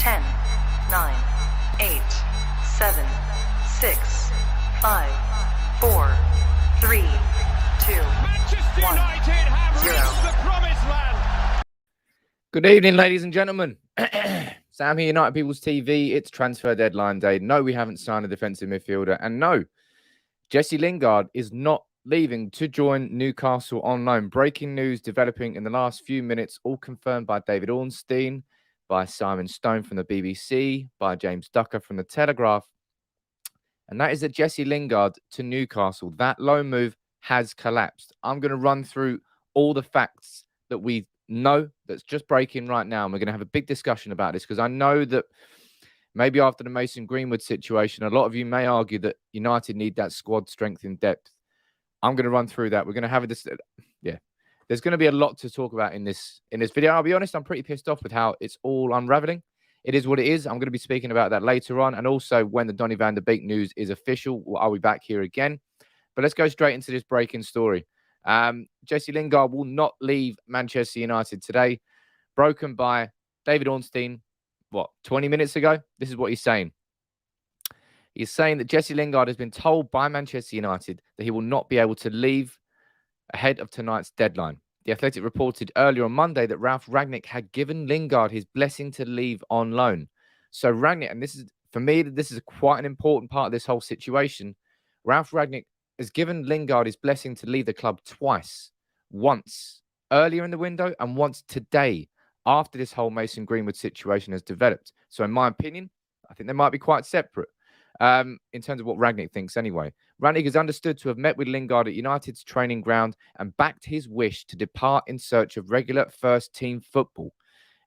10, 9, 8, 7, 6, 5, 4, 3, 2, Manchester 1, United have 0. reached the promised land. Good evening, ladies and gentlemen. Sam here, United People's TV. It's transfer deadline day. No, we haven't signed a defensive midfielder. And no, Jesse Lingard is not leaving to join Newcastle on loan. Breaking news developing in the last few minutes, all confirmed by David Ornstein, by Simon Stone from the BBC, by James Ducker from the Telegraph. And that is that Jesse Lingard to Newcastle. That loan move has collapsed. I'm going to run through all the facts that we know that's just breaking right now. And we're going to have a big discussion about this because I know that maybe after the Mason Greenwood situation, a lot of you may argue that United need that squad strength in depth. I'm going to run through that. We're going to have this. Yeah, there's going to be a lot to talk about in this video. I'll be honest, I'm pretty pissed off with how it's all unraveling. It is what it is. I'm going to be speaking about that later on. And also when the Donny van der Beek news is official, I'll be back here again. But let's go straight into this breaking story. Jesse Lingard will not leave Manchester United today. Broken by David Ornstein, 20 minutes ago? This is what he's saying. He's saying that Jesse Lingard has been told by Manchester United that he will not be able to leave ahead of tonight's deadline. The Athletic reported earlier on Monday that Ralf Rangnick had given Lingard his blessing to leave on loan. So Rangnick, and this is, for me, this is quite an important part of this whole situation. Ralf Rangnick has given Lingard his blessing to leave the club twice. Once earlier in the window and once today after this whole Mason Greenwood situation has developed. So in my opinion, I think they might be quite separate in terms of what Rangnick thinks anyway. Rangnick is understood to have met with Lingard at United's training ground and backed his wish to depart in search of regular first-team football.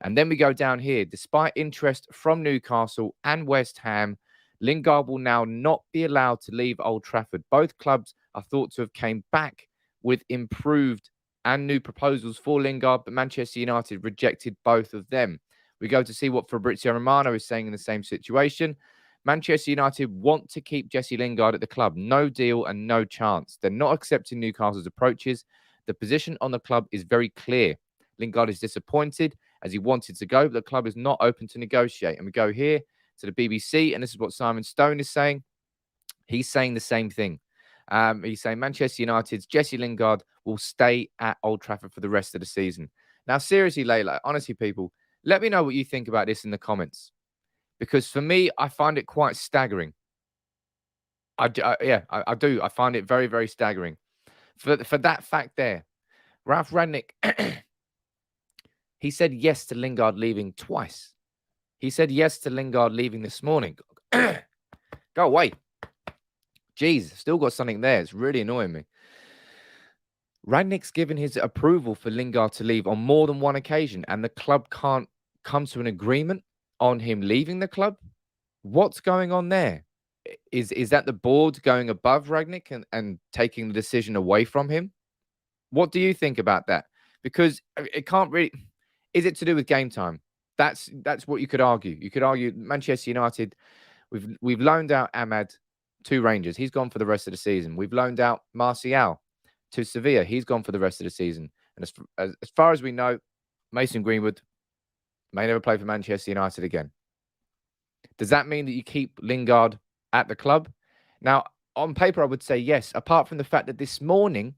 And then we go down here. Despite interest from Newcastle and West Ham, Lingard will now not be allowed to leave Old Trafford. Both clubs are thought to have came back with improved and new proposals for Lingard, but Manchester United rejected both of them. We go to see what Fabrizio Romano is saying in the same situation. Manchester United want to keep Jesse Lingard at the club. No deal and no chance. They're not accepting Newcastle's approaches. The position on the club is very clear. Lingard is disappointed as he wanted to go, but the club is not open to negotiate. And we go here to the BBC, and this is what Simon Stone is saying. He's saying the same thing. He's saying Manchester United's Jesse Lingard will stay at Old Trafford for the rest of the season. Now, seriously, Layla, honestly, people, let me know what you think about this in the comments. Because for me, I find it quite staggering. I do. I find it very, very staggering. For that fact there, Ralf Rangnick, he said yes to Lingard leaving twice. He said yes to Lingard leaving this morning. Go away. Jeez, still got something there. It's really annoying me. Rangnick's given his approval for Lingard to leave on more than one occasion, and the club can't come to an agreement on him leaving the club. What's going on there? Is that the board going above Rangnick and taking the decision away from him? What do you think about that? Because it can't really... Is it to do with game time? That's what you could argue. You could argue Manchester United, we've loaned out Ahmad to Rangers. He's gone for the rest of the season. We've loaned out Martial to Sevilla. He's gone for the rest of the season. And as far as we know, Mason Greenwood may never play for Manchester United again. Does that mean that you keep Lingard at the club? Now, on paper, I would say yes, apart from the fact that this morning,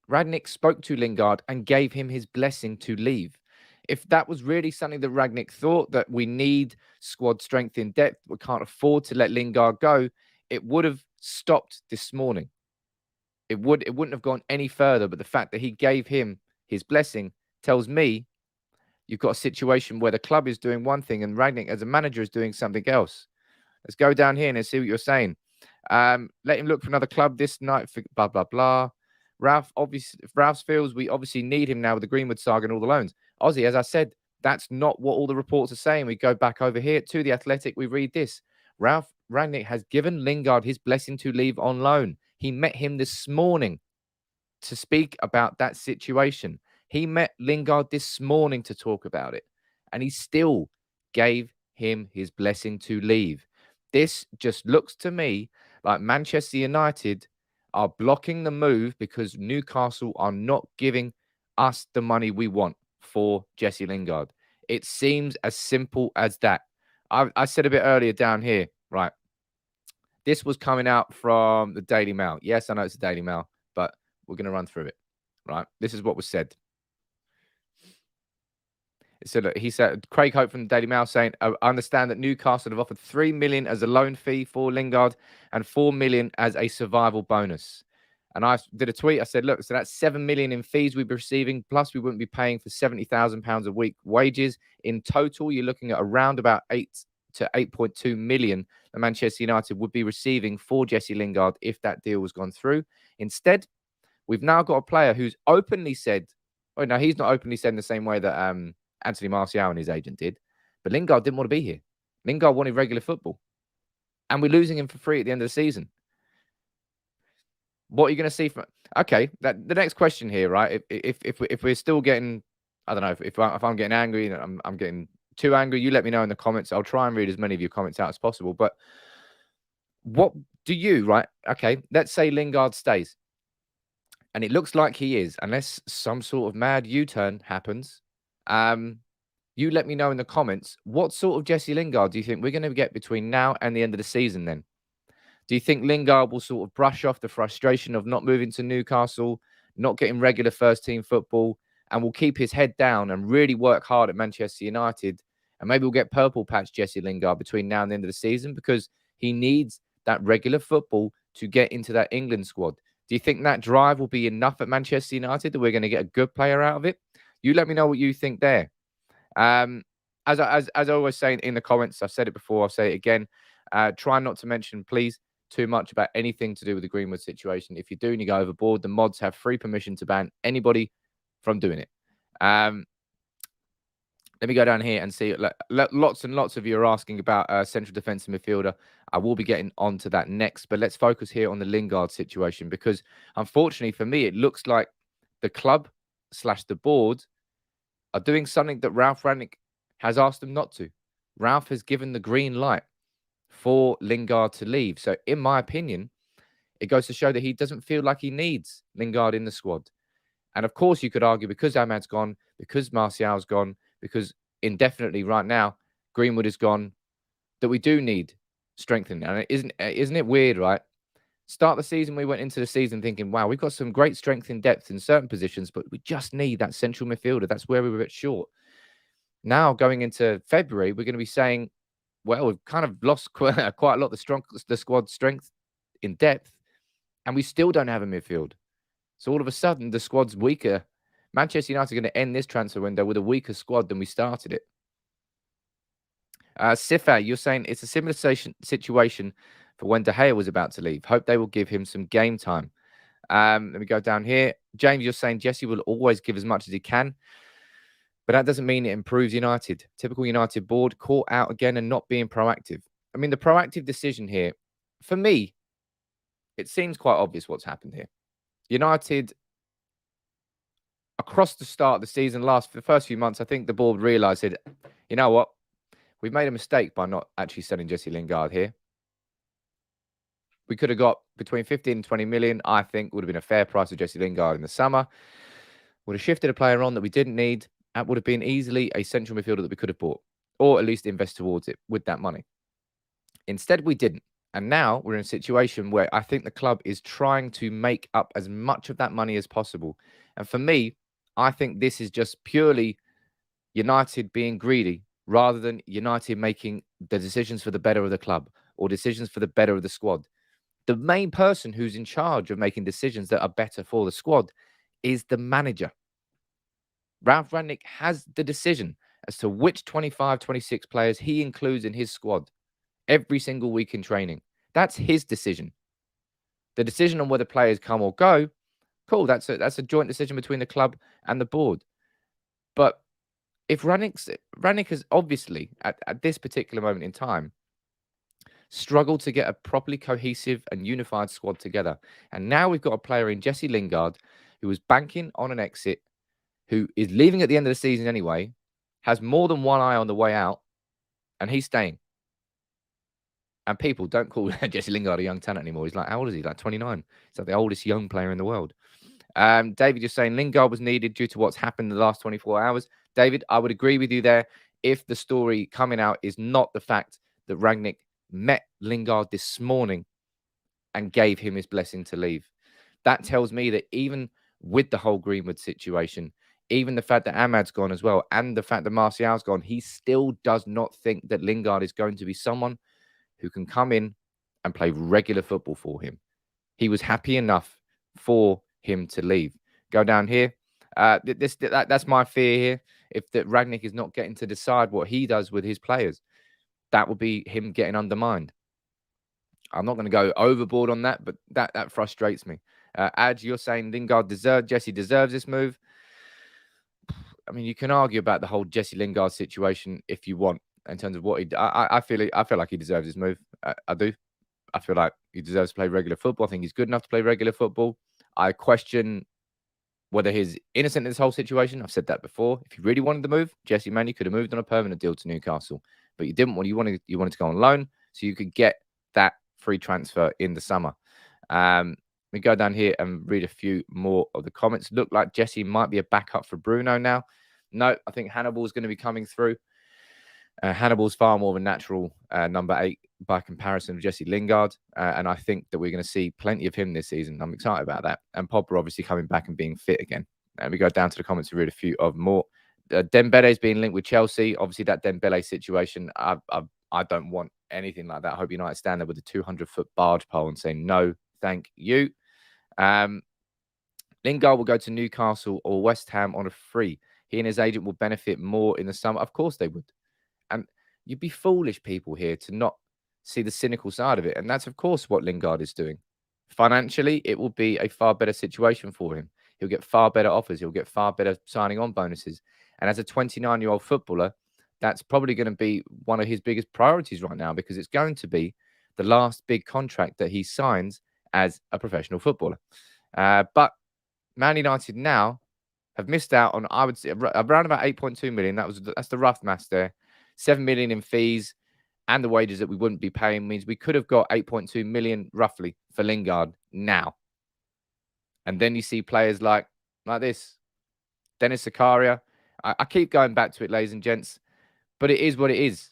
Rangnick spoke to Lingard and gave him his blessing to leave. If that was really something that Rangnick thought, that we need squad strength in depth, we can't afford to let Lingard go, it would have stopped this morning. It wouldn't have gone any further, but the fact that he gave him his blessing tells me you've got a situation where the club is doing one thing and Rangnick as a manager is doing something else. Let's go down here and see what you're saying. Let him look for another club this night for blah, blah, blah. Ralph feels we obviously need him now with the Greenwood saga and all the loans. Ozzy, as I said, that's not what all the reports are saying. We go back over here to the Athletic. We read this. Ralf Rangnick has given Lingard his blessing to leave on loan. He met him this morning to speak about that situation. He met Lingard this morning to talk about it. And he still gave him his blessing to leave. This just looks to me like Manchester United are blocking the move because Newcastle are not giving us the money we want for Jesse Lingard. It seems as simple as that. I said a bit earlier down here, right? This was coming out from the Daily Mail. Yes, I know it's the Daily Mail, but we're going to run through it, right? This is what was said. So look, he said, Craig Hope from the Daily Mail saying, I understand that Newcastle have offered 3 million as a loan fee for Lingard and 4 million as a survival bonus. And I did a tweet. I said, look, so that's 7 million in fees we'd be receiving, plus we wouldn't be paying for £70,000 a week wages. In total, you're looking at around about 8 to 8.2 million that Manchester United would be receiving for Jesse Lingard if that deal was gone through. Instead, we've now got a player who's openly said, oh, no, he's not openly said in the same way that Anthony Martial and his agent did, but Lingard didn't want to be here. Lingard wanted regular football, and we're losing him for free at the end of the season. What are you going to see from? Okay, the next question here, right? If we're still getting, I don't know, if I'm getting angry and I'm getting too angry, you let me know in the comments. I'll try and read as many of your comments out as possible. But what do you, right? Okay, let's say Lingard stays, and it looks like he is, unless some sort of mad U-turn happens. You let me know in the comments, what sort of Jesse Lingard do you think we're going to get between now and the end of the season then? Do you think Lingard will sort of brush off the frustration of not moving to Newcastle, not getting regular first-team football, and will keep his head down and really work hard at Manchester United? And maybe we'll get purple patch Jesse Lingard between now and the end of the season because he needs that regular football to get into that England squad. Do you think that drive will be enough at Manchester United that we're going to get a good player out of it? You let me know what you think there. As I always say in the comments, I've said it before, I'll say it again. Try not to mention, please, too much about anything to do with the Greenwood situation. If you do and you go overboard, the mods have free permission to ban anybody from doing it. Let me go down here and see. Lots and lots of you are asking about central defensive midfielder. I will be getting onto that next, but let's focus here on the Lingard situation because, unfortunately for me, it looks like the club / the board are doing something that Ralph Rangnick has asked them not to. Ralph has given the green light for Lingard to leave. So, in my opinion, it goes to show that he doesn't feel like he needs Lingard in the squad. And, of course, you could argue because Ahmad's gone, because Martial's gone, because indefinitely right now, Greenwood is gone, that we do need strengthening. And isn't it weird, right? Start the season, we went into the season thinking, wow, we've got some great strength in depth in certain positions, but we just need that central midfielder. That's where we were a bit short. Now, going into February, we're going to be saying, well, we've kind of lost quite a lot of the squad strength in depth, and we still don't have a midfield. So all of a sudden, the squad's weaker. Manchester United are going to end this transfer window with a weaker squad than we started it. Sifa, you're saying it's a similar situation for when De Gea was about to leave. Hope they will give him some game time. Let me go down here. James, you're saying Jesse will always give as much as he can, but that doesn't mean it improves United. Typical United board, caught out again and not being proactive. I mean, the proactive decision here, for me, it seems quite obvious what's happened here. United, across the start of the season, the first few months, I think the board realised that, you know what, we've made a mistake by not actually selling Jesse Lingard here. We could have got between 15 and 20 million, I think, would have been a fair price of Jesse Lingard in the summer. Would have shifted a player on that we didn't need. That would have been easily a central midfielder that we could have bought, or at least invest towards it with that money. Instead, we didn't. And now we're in a situation where I think the club is trying to make up as much of that money as possible. And for me, I think this is just purely United being greedy rather than United making the decisions for the better of the club or decisions for the better of the squad. The main person who's in charge of making decisions that are better for the squad is the manager. Ralph Rangnick has the decision as to which 25, 26 players he includes in his squad every single week in training. That's his decision. The decision on whether players come or go, cool, that's a joint decision between the club and the board. But if Rangnick has obviously, at this particular moment in time, struggled to get a properly cohesive and unified squad together. And now we've got a player in Jesse Lingard who was banking on an exit, who is leaving at the end of the season anyway, has more than one eye on the way out, and he's staying. And people don't call Jesse Lingard a young talent anymore. He's like, how old is he? Like 29. He's like the oldest young player in the world. David, you're saying Lingard was needed due to what's happened in the last 24 hours. David, I would agree with you there. if the story coming out is not the fact that Rangnick met Lingard this morning and gave him his blessing to leave. That tells me that even with the whole Greenwood situation, even the fact that Ahmad's gone as well, and the fact that Martial's gone, he still does not think that Lingard is going to be someone who can come in and play regular football for him. He was happy enough for him to leave. Go down here. That's my fear here. If that Rangnick is not getting to decide what he does with his players, that will be him getting undermined. I'm not going to go overboard on that, but that frustrates me. Ad, you're saying Jesse deserves this move. I mean, you can argue about the whole Jesse Lingard situation if you want, in terms of what he. I feel like he deserves this move. I do. I feel like he deserves to play regular football. I think he's good enough to play regular football. I question whether he's innocent in this whole situation. I've said that before. If you really wanted to move, Jesse, man, you could have moved on a permanent deal to Newcastle, but you didn't want. You wanted to go on loan so you could get that free transfer in the summer. We go down here and read a few more of the comments. Look like Jesse might be a backup for Bruno now. No, I think Hannibal's going to be coming through. Hannibal's far more of a natural number 8 by comparison of Jesse Lingard. And I think that we're going to see plenty of him this season. I'm excited about that. And Pogba obviously coming back and being fit again. And we go down to the comments to read a few of more. Dembele's being linked with Chelsea. Obviously, that Dembele situation, I don't want anything like that. I hope United stand there with a 200-foot barge pole and say, no, thank you. Lingard will go to Newcastle or West Ham on a free. He and his agent will benefit more in the summer. Of course they would. And you'd be foolish people here to not see the cynical side of it. And that's, of course, what Lingard is doing. Financially, it will be a far better situation for him. He'll get far better offers. He'll get far better signing on bonuses. And as a 29-year-old footballer, that's probably going to be one of his biggest priorities right now, because it's going to be the last big contract that he signs as a professional footballer. But Man United now have missed out on, I would say, around about 8.2 million. That's the rough maths there. 7 million in fees and the wages that we wouldn't be paying means we could have got 8.2 million roughly for Lingard now. And then you see players like this, Dennis Zakaria. I keep going back to it, ladies and gents, but it is what it is.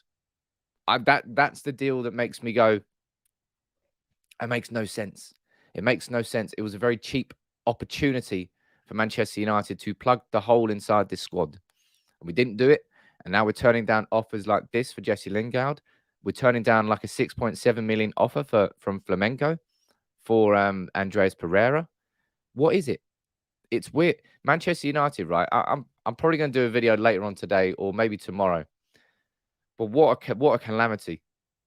That's the deal that makes me go, it makes no sense. It makes no sense. It was a very cheap opportunity for Manchester United to plug the hole inside this squad. And we didn't do it. And now we're turning down offers like this for Jesse Lingard. We're turning down like a 6.7 million offer from Flamengo for Andreas Pereira. What is it? It's weird. Manchester United, right? I'm probably going to do a video later on today or maybe tomorrow. But what a calamity,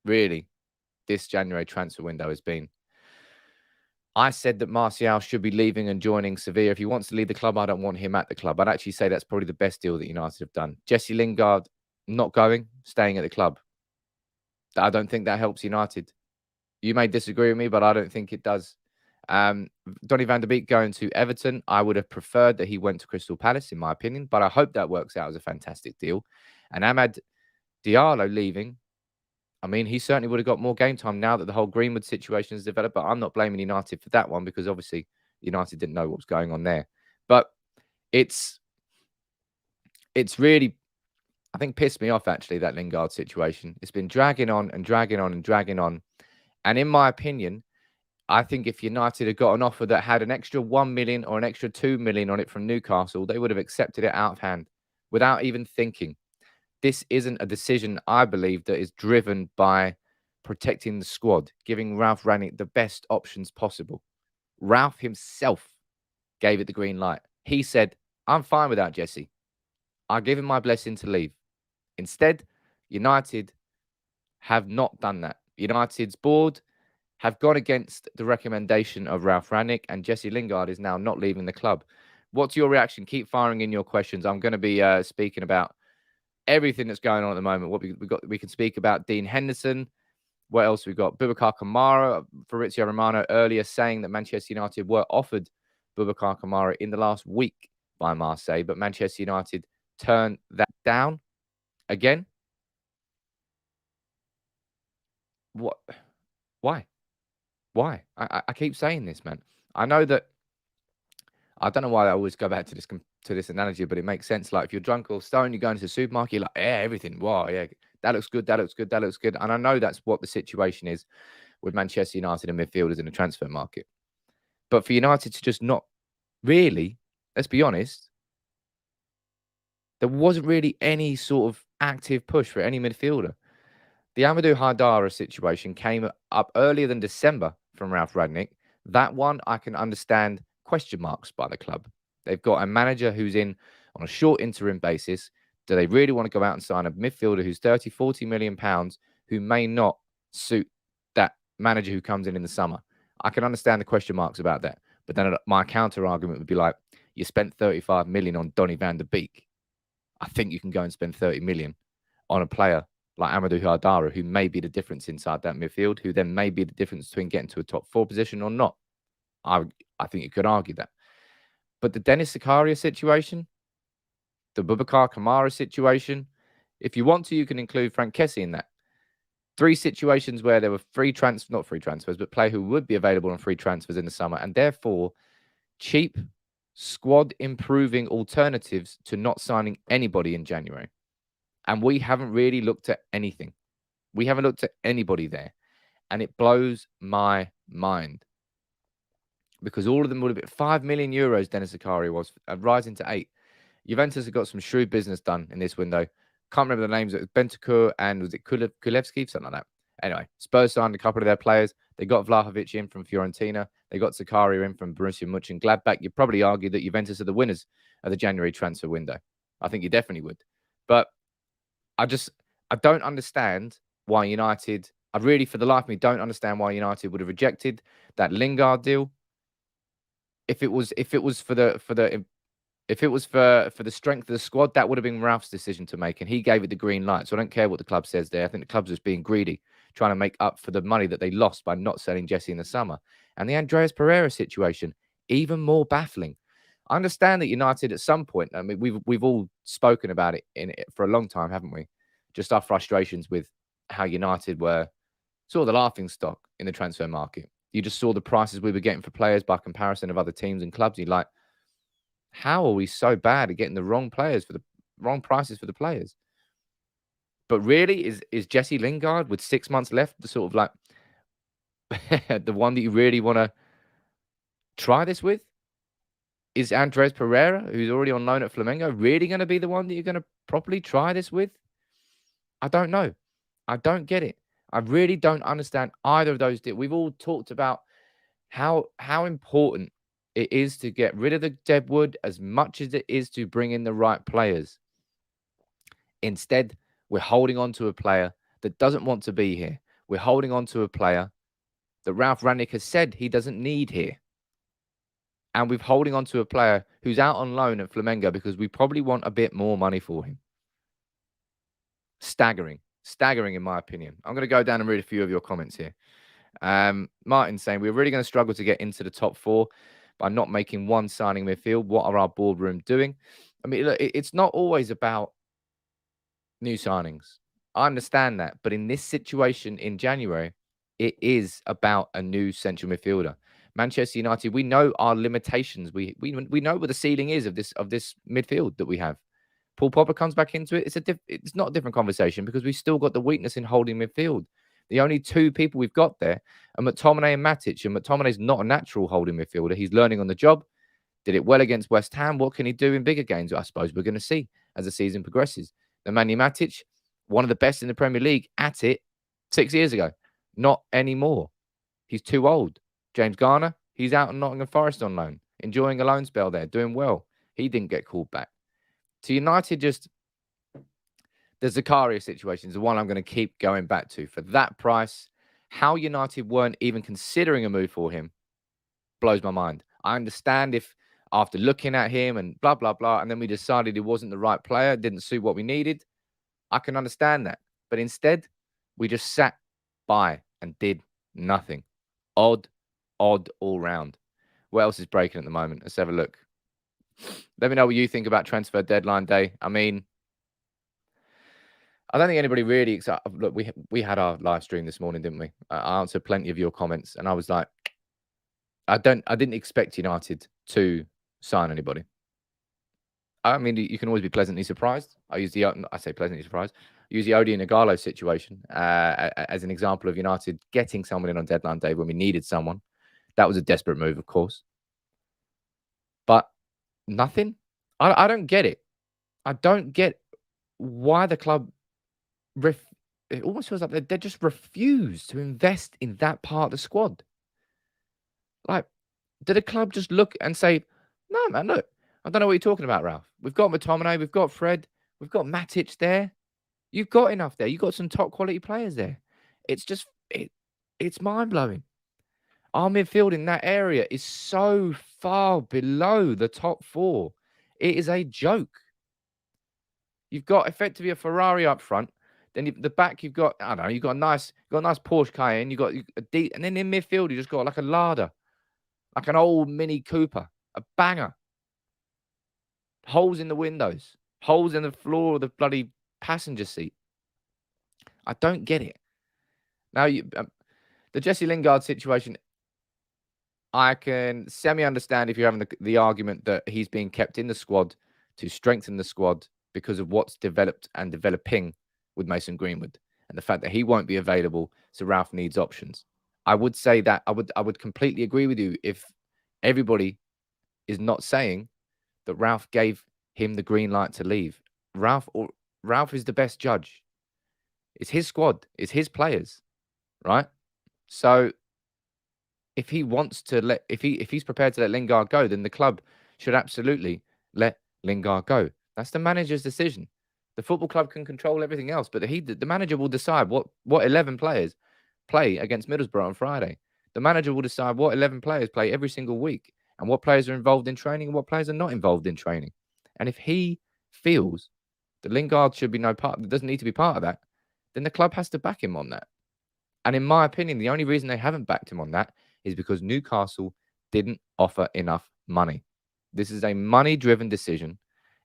really, this January transfer window has been. I said that Martial should be leaving and joining Sevilla. If he wants to leave the club, I don't want him at the club. I'd actually say that's probably the best deal that United have done. Jesse Lingard not going, staying at the club. I don't think that helps United. You may disagree with me, but I don't think it does. Donny van de Beek going to Everton. I would have preferred that he went to Crystal Palace, in my opinion, but I hope that works out as a fantastic deal. And Amad Diallo leaving, I mean, he certainly would have got more game time now that the whole Greenwood situation has developed, but I'm not blaming United for that one because obviously United didn't know what was going on there. But it's really, I think, pissed me off, actually, that Lingard situation. It's been dragging on and dragging on and dragging on. And in my opinion, I think if United had got an offer that had an extra 1 million or an extra 2 million on it from Newcastle, they would have accepted it out of hand without even thinking. This isn't a decision, I believe, that is driven by protecting the squad, giving Ralph Rangnick the best options possible. Ralph himself gave it the green light. He said, I'm fine without Jesse. I'll give him my blessing to leave. Instead, United have not done that. United's board have gone against the recommendation of Ralph Rangnick, and Jesse Lingard is now not leaving the club. What's your reaction? Keep firing in your questions. I'm going to be speaking about everything that's going on at the moment. What we can speak about Dean Henderson. What else we got? Boubacar Kamara, Fabrizio Romano earlier saying that Manchester United were offered Boubacar Kamara in the last week by Marseille, but Manchester United turned that down again. What? Why? I keep saying this, man. I know that. I don't know why I always go back to this to this analogy, but it makes sense. Like if you're drunk or stoned, you go into the supermarket, you're like, yeah, everything. Wow, yeah, that looks good. That looks good. That looks good. And I know that's what the situation is with Manchester United and midfielders in the transfer market. But for United to just not really, let's be honest, there wasn't really any sort of active push for any midfielder. The Amadou Haidara situation came up earlier than December from Ralph Rangnick. That one I can understand question marks by the club. They've got a manager who's in on a short interim basis. Do they really want to go out and sign a midfielder who's 30, 40 million pounds who may not suit that manager who comes in the summer? I can understand the question marks about that. But then my counter argument would be like, you spent 35 million on Donny van der Beek. I think you can go and spend 30 million on a player like Amadou Haidara, who may be the difference inside that midfield, who then may be the difference between getting to a top 4 position or not. I think you could argue that. But the Dennis Zakaria situation, the Boubacar Kamara situation, if you want to, you can include Frank Kessie in that. 3 situations where there were not free transfers, but player who would be available on free transfers in the summer, and therefore cheap squad improving alternatives to not signing anybody in January. And we haven't really looked at anything. We haven't looked at anybody there. And it blows my mind. Because all of them would have been 5 million euros, Dennis Zakaria was, rising to 8. Juventus have got some shrewd business done in this window. Can't remember the names. It was Bentancur and was it Kulevski? Something like that. Anyway, Spurs signed a couple of their players. They got Vlahovic in from Fiorentina. They got Zakaria in from Borussia Mönchengladbach. You'd probably argue that Juventus are the winners of the January transfer window. I think you definitely would. But I don't understand why United, I really, for the life of me, don't understand why United would have rejected that Lingard deal. If it was for the strength of the squad, that would have been Ralph's decision to make, and he gave it the green light. So I don't care what the club says there. I think the club's just being greedy, trying to make up for the money that they lost by not selling Jesse in the summer. And the Andreas Pereira situation, even more baffling. I understand that United at some point, I mean, we've all spoken about it for a long time, haven't we? Just our frustrations with how United were sort of the laughing stock in the transfer market. You just saw the prices we were getting for players by comparison of other teams and clubs. You're like, how are we so bad at getting the wrong players for the wrong prices for the players? But really, is Jesse Lingard with 6 months left the sort of like the one that you really want to try this with? Is Andres Pereira, who's already on loan at Flamengo, really going to be the one that you're going to properly try this with? I don't know. I don't get it. I really don't understand either of those. We've all talked about how important it is to get rid of the deadwood as much as it is to bring in the right players. Instead, we're holding on to a player that doesn't want to be here. We're holding on to a player that Ralph Rangnick has said he doesn't need here. And we're holding on to a player who's out on loan at Flamengo because we probably want a bit more money for him. Staggering in my opinion. I'm going to go down and read a few of your comments here. Martin saying, we're really going to struggle to get into the top 4 by not making one signing midfield. What are our boardroom doing? I mean, look, it's not always about new signings. I understand that. But in this situation in January, it is about a new central midfielder. Manchester United, we know our limitations. We know what the ceiling is of this midfield that we have. Paul Pogba comes back into it. It's not a different conversation because we've still got the weakness in holding midfield. The only 2 people we've got there are McTominay and Matic. And McTominay's not a natural holding midfielder. He's learning on the job. Did it well against West Ham. What can he do in bigger games? I suppose we're going to see as the season progresses. Nemanja Matic, one of the best in the Premier League at it 6 years ago. Not anymore. He's too old. James Garner, he's out in Nottingham Forest on loan, enjoying a loan spell there, doing well. He didn't get called back. So United just, the Zakaria situation is the one I'm going to keep going back to. For that price, how United weren't even considering a move for him blows my mind. I understand if after looking at him and blah, blah, blah, and then we decided he wasn't the right player, didn't suit what we needed, I can understand that. But instead, we just sat by and did nothing. Odd all round. What else is breaking at the moment? Let's have a look. Let me know what you think about transfer deadline day. I mean, I don't think anybody really excited. Look, we had our live stream this morning, didn't we? I answered plenty of your comments, and I was like, I didn't expect United to sign anybody. I mean, you can always be pleasantly surprised. I say pleasantly surprised. I use the Odi and Igalo situation as an example of United getting someone in on deadline day when we needed someone. That was a desperate move, of course. But nothing. I don't get it. I don't get why the club. It almost feels like they just refuse to invest in that part of the squad. Like, did the club just look and say, "No, man, look, I don't know what you're talking about, Ralph. We've got McTominay, we've got Fred, we've got Matic there. You've got enough there. You've got some top quality players there." It's just it's mind blowing. Our midfield in that area is so far below the top four. It is a joke. You've got effectively a Ferrari up front. Then the back, you've got, I don't know, you've got a nice Porsche Cayenne. You've got a deep, and then in midfield, you just got like a Lada, like an old Mini Cooper, a banger. Holes in the windows, holes in the floor of the bloody passenger seat. I don't get it. Now, the Jesse Lingard situation, I can semi-understand if you're having the argument that he's being kept in the squad to strengthen the squad because of what's developed and developing with Mason Greenwood and the fact that he won't be available, so Ralph needs options. I would say that I would completely agree with you if everybody is not saying that Ralph gave him the green light to leave. Ralph is the best judge. It's his squad, it's his players, right? So if he wants to if he's prepared to let Lingard go, then the club should absolutely let Lingard go. That's the manager's decision. The football club can control everything else, but the manager will decide what 11 players play against Middlesbrough on Friday. The manager will decide what 11 players play every single week and what players are involved in training and what players are not involved in training. And if he feels that Lingard should be doesn't need to be part of that, then the club has to back him on that. And in my opinion, the only reason they haven't backed him on that is because Newcastle didn't offer enough money. This is a money-driven decision.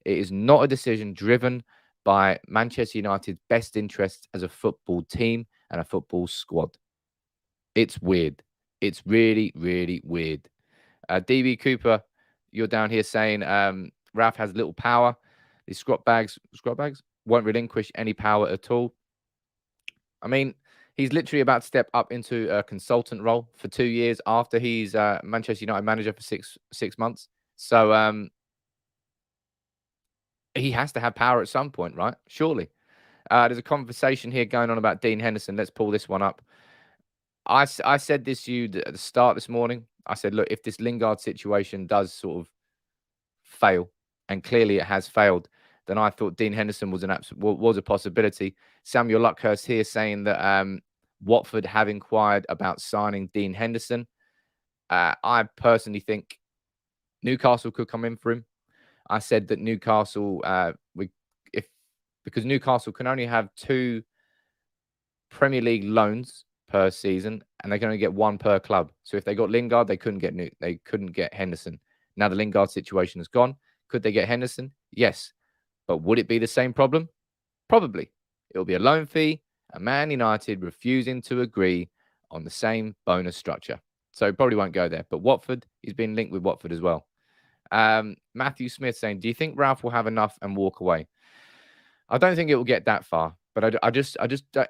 It is not a decision driven by Manchester United's best interests as a football team and a football squad. It's weird. It's really, really weird. DB Cooper, you're down here saying Ralph has little power. These squat bags won't relinquish any power at all. I mean, he's literally about to step up into a consultant role for 2 years after he's Manchester United manager for six months. So he has to have power at some point, right? Surely. There's a conversation here going on about Dean Henderson. Let's pull this one up. I said this to you at the start this morning. I said, look, if this Lingard situation does sort of fail, and clearly it has failed, then I thought Dean Henderson was a possibility. Samuel Luckhurst here saying that Watford have inquired about signing Dean Henderson. I personally think Newcastle could come in for him. I said that Newcastle, because Newcastle can only have 2 Premier League loans per season, and they can only get 1 per club. So if they got Lingard, they couldn't get Henderson. Now the Lingard situation is gone. Could they get Henderson? Yes. But would it be the same problem? Probably. It'll be a loan fee, and Man United refusing to agree on the same bonus structure. So it probably won't go there. But Watford, he's been linked with Watford as well. Matthew Smith saying, do you think Ralph will have enough and walk away? I don't think it will get that far. But I just,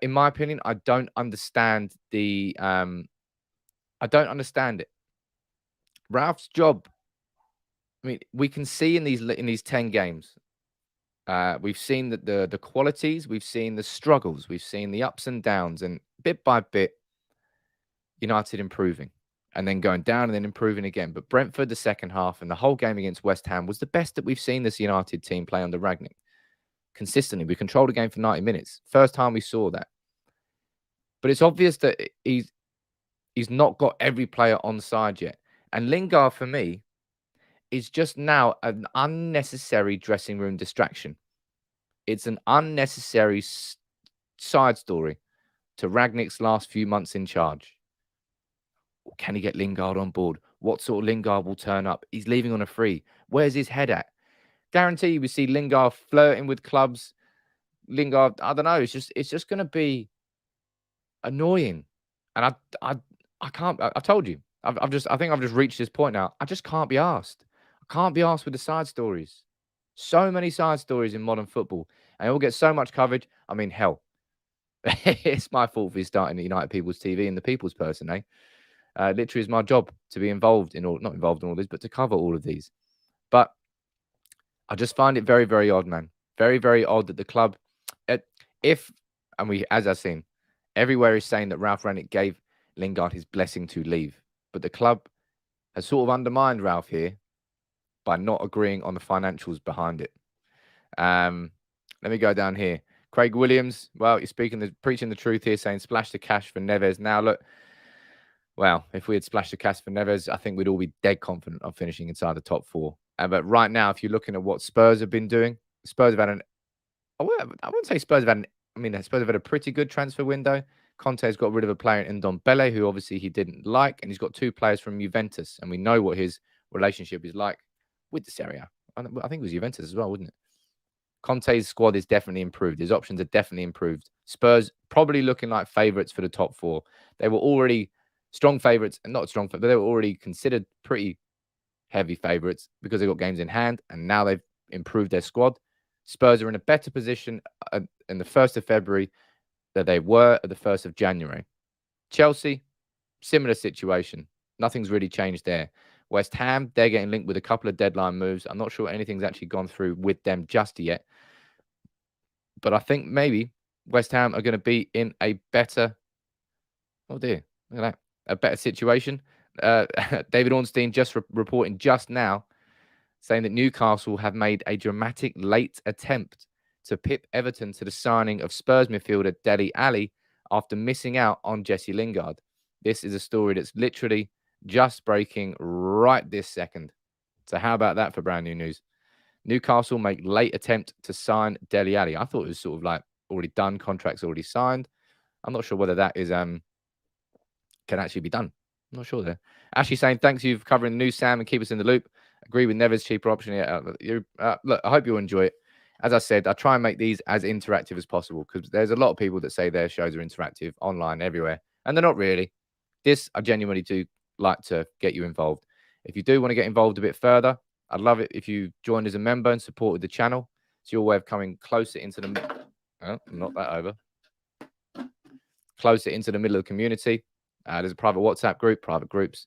in my opinion, I don't understand I don't understand it. Ralph's job. I mean, we can see in these 10 games, we've seen that the qualities, we've seen the struggles, we've seen the ups and downs, and bit by bit, United improving and then going down and then improving again. But Brentford, the second half, and the whole game against West Ham was the best that we've seen this United team play under Rangnick. Consistently, we controlled the game for 90 minutes. First time we saw that. But it's obvious that he's not got every player on side yet. And Lingard, for me, is just now an unnecessary dressing room distraction. It's an unnecessary side story to Rangnick's last few months in charge. Can he get Lingard on board? What sort of Lingard will turn up? He's leaving on a free. Where's his head at? Guarantee we see Lingard flirting with clubs. Lingard, I don't know. It's just going to be annoying, and I can't. I've told you. I think I've just reached this point now. I just can't be asked. I can't be asked with the side stories. So many side stories in modern football, and it all gets so much coverage. I mean, hell, it's my fault for starting at United People's TV and the People's Person, eh? Literally, it's my job to be involved in all, not involved in all this, but to cover all of these. But I just find it very, very odd, man. Very, very odd that the club, as I've seen, everywhere is saying that Ralph Rangnick gave Lingard his blessing to leave. But the club has sort of undermined Ralph here by not agreeing on the financials behind it. Let me go down here. Craig Williams, well, you're preaching the truth here, saying splash the cash for Neves. Now, look, well, if we had splashed the cash for Neves, I think we'd all be dead confident of finishing inside the top four. But right now, if you're looking at what Spurs have been doing, Spurs have had I wouldn't say Spurs have had Spurs have had a pretty good transfer window. Conte's got rid of a player in Ndombele, who obviously he didn't like, and he's got 2 players from Juventus, and we know what his relationship is like with the Serie A. I think it was Juventus as well, wasn't it? Conte's squad is definitely improved. His options are definitely improved. Spurs probably looking like favourites for the top 4. They were already strong favourites, and not strong, but they were already considered pretty heavy favourites because they got games in hand, and now they've improved their squad. Spurs are in a better position in the 1st of February than they were at the 1st of January. Chelsea, similar situation. Nothing's really changed there. West Ham, they're getting linked with a couple of deadline moves. I'm not sure anything's actually gone through with them just yet. But I think maybe West Ham are going to be in a better... Oh, dear. Look at that. A better situation. David Ornstein just reporting just now, saying that Newcastle have made a dramatic late attempt to pip Everton to the signing of Spurs midfielder Dele Alli after missing out on Jesse Lingard. This is a story that's literally just breaking right this second. So how about that for brand new news? Newcastle make late attempt to sign Dele Alli. I thought it was sort of like already done, contracts already signed. I'm not sure whether that is can actually be done. I'm not sure there. Ashley saying, thanks you for covering the news, Sam, and keep us in the loop. Agree with Neves, cheaper option. Look, I hope you'll enjoy it. As I said, I try and make these as interactive as possible because there's a lot of people that say their shows are interactive online everywhere, and they're not really. This, I genuinely do like to get you involved. If you do want to get involved a bit further, I'd love it if you joined as a member and supported the channel. It's your way of coming closer into the... Oh, not that over. Closer into the middle of the community. There's a private WhatsApp group, private groups,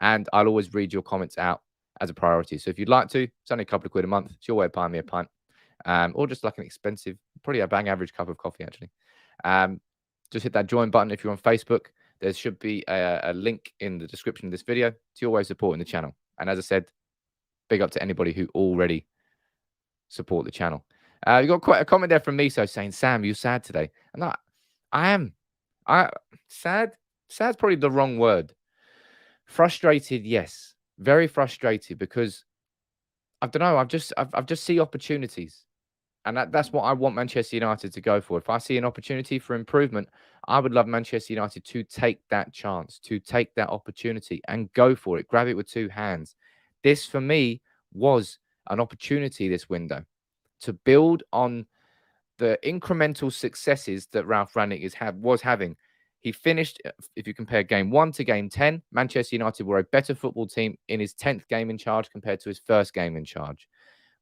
and I'll always read your comments out as a priority. So if you'd like to, it's only a couple of quid a month. It's your way of buying me a pint, or just like an expensive, probably a bang average cup of coffee, actually. Just hit that join button if you're on Facebook. There should be a link in the description of this video. It's your way of supporting the channel. And as I said, big up to anybody who already support the channel. You got quite a comment there from Miso saying, Sam, you're sad today. And I am. Sad? Sad's probably the wrong word. Frustrated, yes. Very frustrated because I don't know. I've just see opportunities, and that's what I want Manchester United to go for. If I see an opportunity for improvement, I would love Manchester United to take that chance, to take that opportunity and go for it. Grab it with 2 hands. This for me was an opportunity this window to build on the incremental successes that Ralph Rangnick was having. He finished, if you compare game 1 to game 10, Manchester United were a better football team in his 10th game in charge compared to his first game in charge.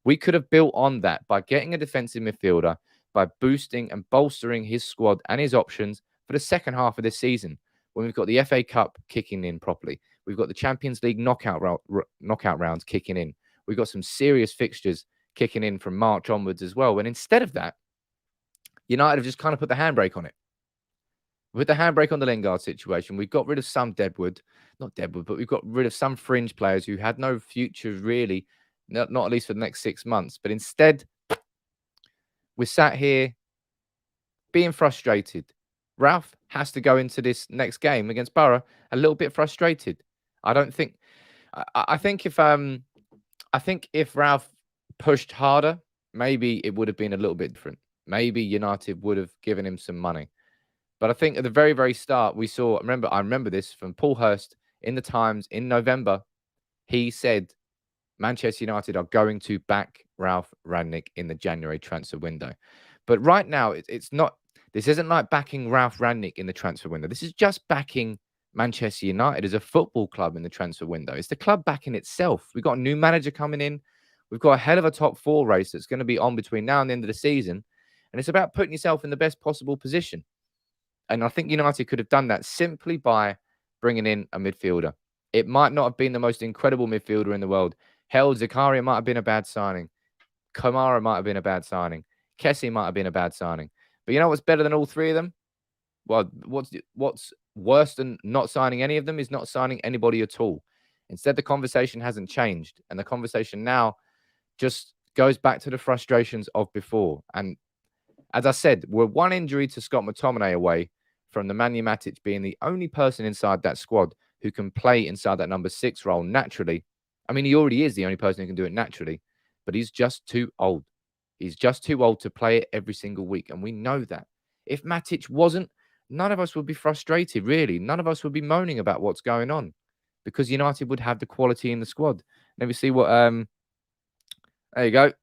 We could have built on that by getting a defensive midfielder, by boosting and bolstering his squad and his options for the second half of this season, when we've got the FA Cup kicking in properly. We've got the Champions League knockout rounds kicking in. We've got some serious fixtures kicking in from March onwards as well. And instead of that, United have just kind of put the handbrake on it. With the handbrake on the Lingard situation, we got rid of some but we've got rid of some fringe players who had no future really, not at least for the next 6 months. But instead, we're sat here being frustrated. Ralph has to go into this next game against Borough a little bit frustrated. I think if Ralph pushed harder, maybe it would have been a little bit different. Maybe United would have given him some money. But I think at the very, very start, we saw, I remember this from Paul Hurst in the Times in November. He said Manchester United are going to back Ralph Rangnick in the January transfer window. But right now, this isn't like backing Ralph Rangnick in the transfer window. This is just backing Manchester United as a football club in the transfer window. It's the club backing itself. We've got a new manager coming in. We've got a hell of a top 4 race that's going to be on between now and the end of the season. And it's about putting yourself in the best possible position. And I think United could have done that simply by bringing in a midfielder. It might not have been the most incredible midfielder in the world. Hell, Zakaria might have been a bad signing. Kamara might have been a bad signing. Kessie might have been a bad signing. But you know what's better than all 3 of them? Well, what's worse than not signing any of them is not signing anybody at all. Instead, the conversation hasn't changed. And the conversation now just goes back to the frustrations of before. And as I said, we're 1 injury to Scott McTominay away from the Nemanja Matic being the only person inside that squad who can play inside that number 6 role naturally. I mean, he already is the only person who can do it naturally, but he's just too old. He's just too old to play it every single week, and we know that. If Matic wasn't, none of us would be frustrated, really. None of us would be moaning about what's going on because United would have the quality in the squad. Let me see what... there you go.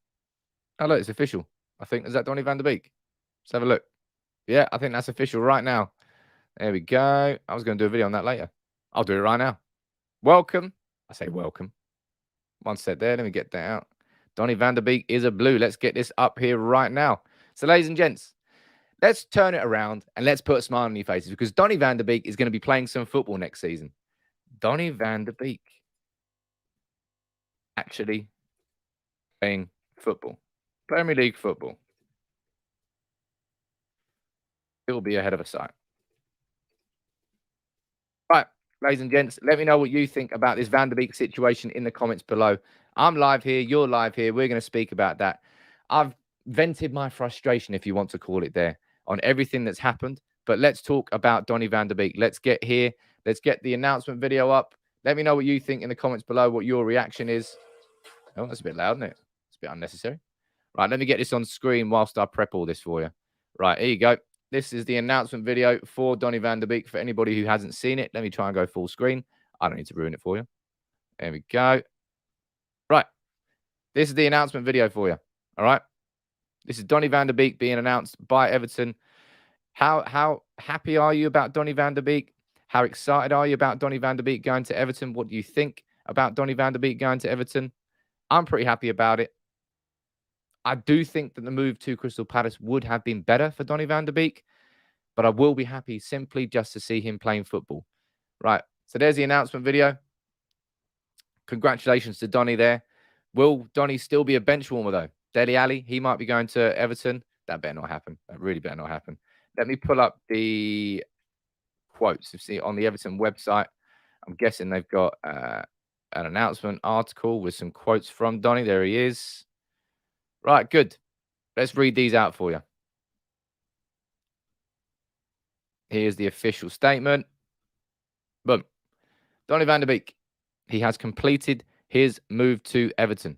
Oh, look, it's official. I think, is that Donny van der Beek? Let's have a look. Yeah, I think that's official right now. There we go. I was going to do a video on that later. I'll do it right now. Welcome. I say welcome. One set there. Let me get that out. Donny van der Beek is a blue. Let's get this up here right now. So, ladies and gents, let's turn it around and let's put a smile on your faces because Donny van der Beek is going to be playing some football next season. Donny van der Beek actually playing football. Premier League football. It will be ahead of a sight. Right, ladies and gents, let me know what you think about this Van der Beek situation in the comments below. I'm live here. You're live here. We're going to speak about that. I've vented my frustration, if you want to call it there, on everything that's happened. But let's talk about Donny van der Beek. Let's get here. Let's get the announcement video up. Let me know what you think in the comments below, what your reaction is. Oh, that's a bit loud, isn't it? It's a bit unnecessary. Right, let me get this on screen whilst I prep all this for you. Right, here you go. This is the announcement video for Donny van der Beek for anybody who hasn't seen it. Let me try and go full screen. I don't need to ruin it for you. There we go. Right. This is the announcement video for you. All right. This is Donny van der Beek being announced by Everton. How happy are you about Donny van der Beek? How excited are you about Donny van der Beek going to Everton? What do you think about Donny van der Beek going to Everton? I'm pretty happy about it. I do think that the move to Crystal Palace would have been better for Donny van der Beek, but I will be happy simply just to see him playing football. Right, so there's the announcement video. Congratulations to Donny there. Will Donny still be a bench warmer, though? Dele Alli, he might be going to Everton. That better not happen. That really better not happen. Let me pull up the quotes. You see on the Everton website, I'm guessing they've got an announcement article with some quotes from Donny. There he is. Right, good. Let's read these out for you. Here's the official statement. Boom. Donny van der Beek. He has completed his move to Everton.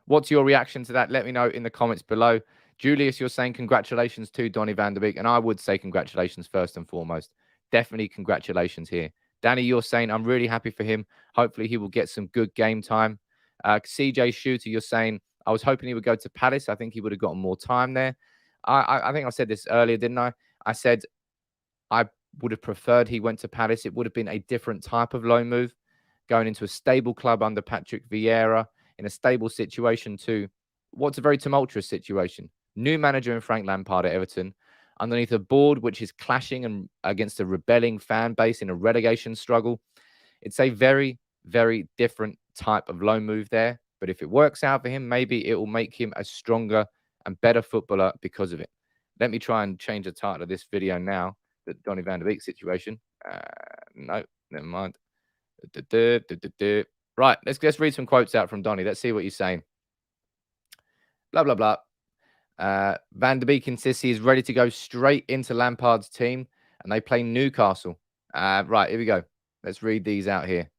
What's your reaction to that? Let me know in the comments below. Julius, you're saying congratulations to Donny van der Beek. And I would say congratulations first and foremost. Definitely congratulations here. Danny, you're saying I'm really happy for him. Hopefully he will get some good game time. CJ Shooter, you're saying I was hoping he would go to Palace. I think he would have gotten more time there. I think I said this earlier, didn't I? I said I would have preferred he went to Palace. It would have been a different type of loan move, going into a stable club under Patrick Vieira, in a stable situation to what's a very tumultuous situation. New manager in Frank Lampard at Everton, underneath a board which is clashing and against a rebelling fan base in a relegation struggle. It's a very, very different type of loan move there. But if it works out for him, maybe it will make him a stronger and better footballer because of it. Let me try and change the title of this video now. The Donny van der Beek situation. No, never mind. Right, let's read some quotes out from Donny. Let's see what he's saying. Blah, blah, blah. Van der Beek insists he is ready to go straight into Lampard's team, and they play Newcastle. Right, here we go. Let's read these out here.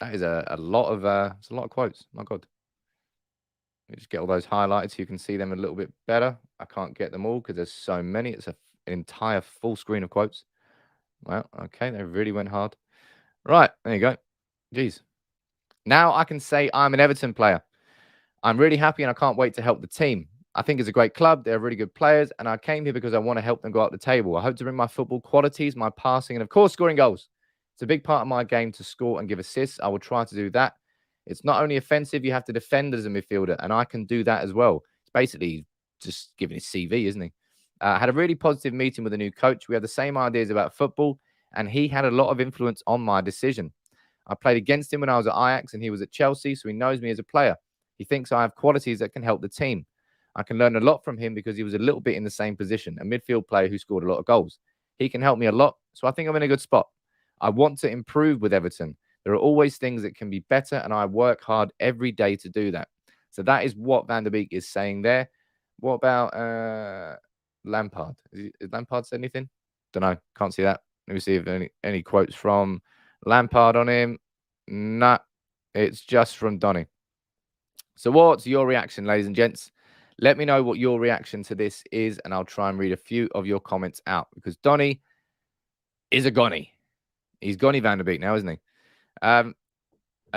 That is a lot of quotes. My God. Let me just get all those highlighted so you can see them a little bit better. I can't get them all because there's so many. It's an entire full screen of quotes. Well, okay, they really went hard. Right, there you go. Jeez. Now I can say I'm an Everton player. I'm really happy and I can't wait to help the team. I think it's a great club. They're really good players, and I came here because I want to help them go up the table. I hope to bring my football qualities, my passing, and of course, scoring goals. It's a big part of my game to score and give assists. I will try to do that. It's not only offensive, you have to defend as a midfielder, and I can do that as well. It's basically just giving his CV, isn't he? I had a really positive meeting with a new coach. We had the same ideas about football, and he had a lot of influence on my decision. I played against him when I was at Ajax, and he was at Chelsea, so he knows me as a player. He thinks I have qualities that can help the team. I can learn a lot from him because he was a little bit in the same position, a midfield player who scored a lot of goals. He can help me a lot, so I think I'm in a good spot. I want to improve with Everton. There are always things that can be better, and I work hard every day to do that. So that is what Van der Beek is saying there. What about Lampard? Is Lampard said anything? Don't know. Can't see that. Let me see if any quotes from Lampard on him. Nah, it's just from Donny. So what's your reaction, ladies and gents? Let me know what your reaction to this is, and I'll try and read a few of your comments out, because Donny is a Gonny. He's Gonny Van der Beek now, isn't he?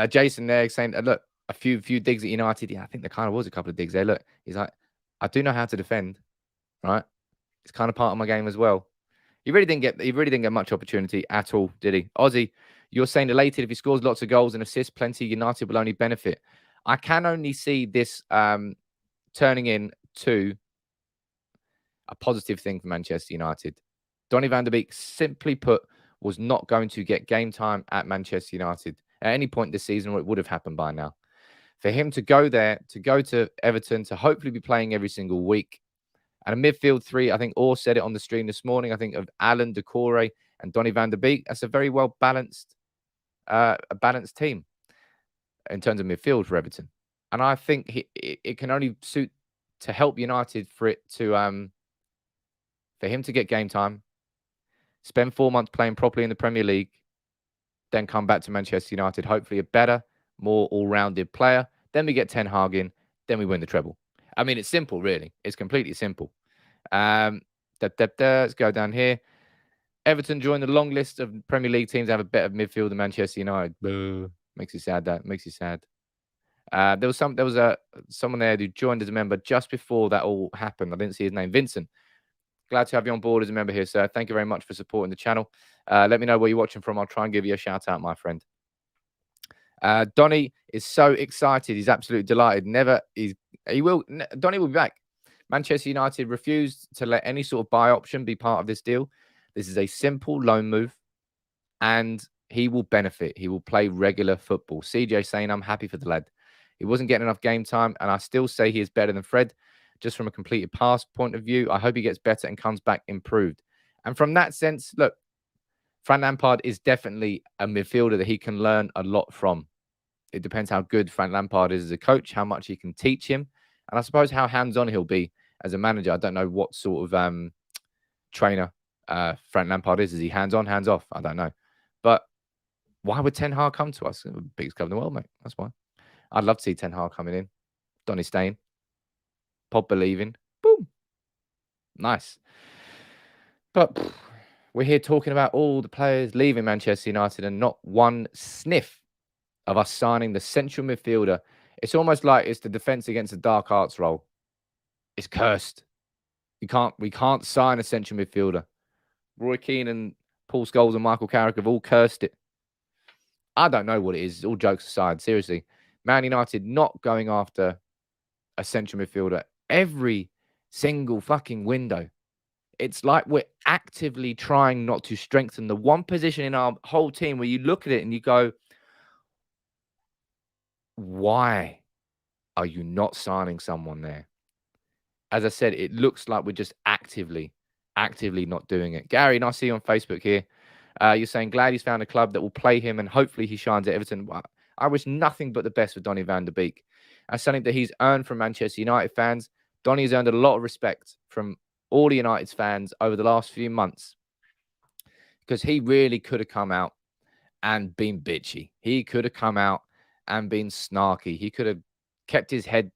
Jason there saying, look, a few digs at United. Yeah, I think there kind of was a couple of digs there. Look, he's like, I do know how to defend, right? It's kind of part of my game as well. He really didn't get much opportunity at all, did he? Ozzy, you're saying elated if he scores lots of goals and assists, plenty, United will only benefit. I can only see this turning into a positive thing for Manchester United. Donny van der Beek, simply put, was not going to get game time at Manchester United at any point this season, or it would have happened by now. For him to go there, to go to Everton, to hopefully be playing every single week, and a midfield three, I think Orr said it on the stream this morning, I think of Alan, Decore, and Donny van der Beek. That's a very well balanced, a balanced team in terms of midfield for Everton. And I think it can only suit to help United for it to, for him to get game time, spend 4 months playing properly in the Premier League, then come back to Manchester United, hopefully a better, more all-rounded player. Then we get Ten Hag in, then we win the treble. I mean, it's simple, really. It's completely simple. Let's go down here. Everton joined the long list of Premier League teams that have a better midfield than Manchester United. Boo. Makes you sad, that. Makes you sad. There was someone there who joined as a member just before that all happened. I didn't see his name. Vincent. Glad to have you on board as a member here, sir. Thank you very much for supporting the channel. Let me know where you're watching from. I'll try and give you a shout out, my friend. Donny is so excited. He's absolutely delighted. Donny will be back. Manchester United refused to let any sort of buy option be part of this deal. This is a simple loan move, and he will benefit. He will play regular football. CJ saying, I'm happy for the lad. He wasn't getting enough game time, and I still say he is better than Fred. Just from a completed pass point of view, I hope he gets better and comes back improved. And from that sense, look, Frank Lampard is definitely a midfielder that he can learn a lot from. It depends how good Frank Lampard is as a coach, how much he can teach him, and I suppose how hands-on he'll be as a manager. I don't know what sort of trainer Frank Lampard is. Is he hands-on, hands-off? I don't know. But why would Ten Hag come to us? The biggest club in the world, mate. That's why. I'd love to see Ten Hag coming in. Donny staying. Pod believing. Boom. Nice. But we're here talking about all the players leaving Manchester United and not one sniff of us signing the central midfielder. It's almost like it's the defense against the dark arts role. It's cursed. We can't sign a central midfielder. Roy Keane and Paul Scholes and Michael Carrick have all cursed it. I don't know what it is. All jokes aside, seriously. Man United not going after a central midfielder every single fucking window. It's like we're actively trying not to strengthen the one position in our whole team where you look at it and you go, why are you not signing someone there? As I said, it looks like we're just actively not doing it. Gary, nice to see you on Facebook here. You're saying, glad he's found a club that will play him and hopefully he shines at Everton. I wish nothing but the best for Donny van der Beek. As something that he's earned from Manchester United fans, Donny has earned a lot of respect from all the United's fans over the last few months, because he really could have come out and been bitchy. He could have come out and been snarky. He could have kept his head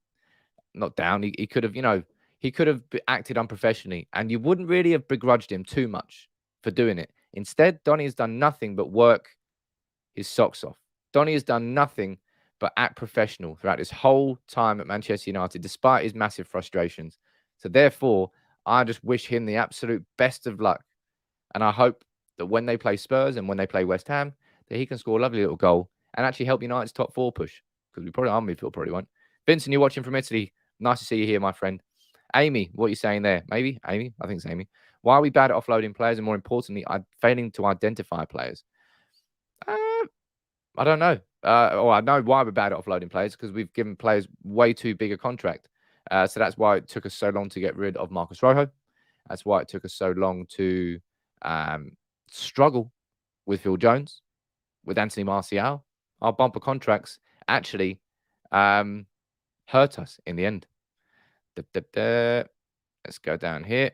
not down. He could have, he could have acted unprofessionally, and you wouldn't really have begrudged him too much for doing it. Instead, Donny has done nothing but work his socks off. Donny has done nothing but act professional throughout his whole time at Manchester United, despite his massive frustrations. So therefore, I just wish him the absolute best of luck. And I hope that when they play Spurs and when they play West Ham, that he can score a lovely little goal and actually help United's top four push. because we probably are midfield, probably won't. Vincent, you're watching from Italy. Nice to see you here, my friend. Amy, what are you saying there? Maybe Amy? I think it's Amy. Why are we bad at offloading players and more importantly, failing to identify players? I don't know. Or I know why we're bad at offloading players because we've given players way too big a contract. So that's why it took us so long to get rid of Marcus Rojo. That's why it took us so long to struggle with Phil Jones, with Anthony Martial. Our bumper contracts actually hurt us in the end. Let's go down here.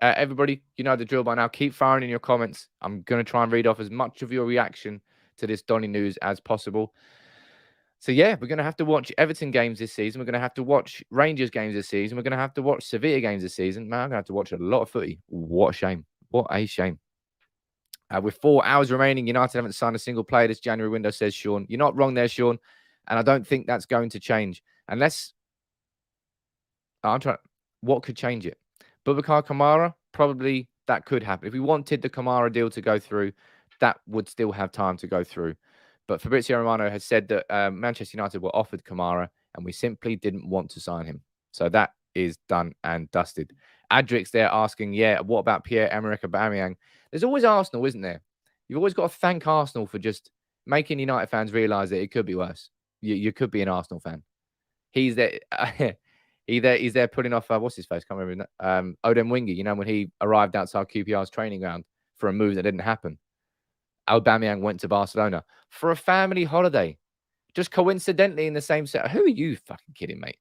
Everybody, you know the drill by now. Keep firing in your comments. I'm going to try and read off as much of your reaction to this Donny news as possible. So, yeah, we're going to have to watch Everton games this season. We're going to have to watch Rangers games this season. We're going to have to watch Sevilla games this season. Man, I'm going to have to watch a lot of footy. What a shame. What a shame. With 4 hours remaining, United haven't signed a single player this January window, says Sean. You're not wrong there, Sean. And I don't think that's going to change. Unless... What could change it? Boubacar Kamara? Probably that could happen. If we wanted the Kamara deal to go through, that would still have time to go through. But Fabrizio Romano has said that Manchester United were offered Kamara and we simply didn't want to sign him. So that is done and dusted. Adrix there asking, yeah, what about Pierre-Emerick Aubameyang? There's always Arsenal, isn't there? You've always got to thank Arsenal for just making United fans realise that it could be worse. You could be an Arsenal fan. He's there. He's there putting off, what's his face? Can't remember. Odem Wingy, you know, when he arrived outside QPR's training ground for a move that didn't happen. Aubameyang went to Barcelona for a family holiday. Just coincidentally in the same set. Who are you fucking kidding, mate?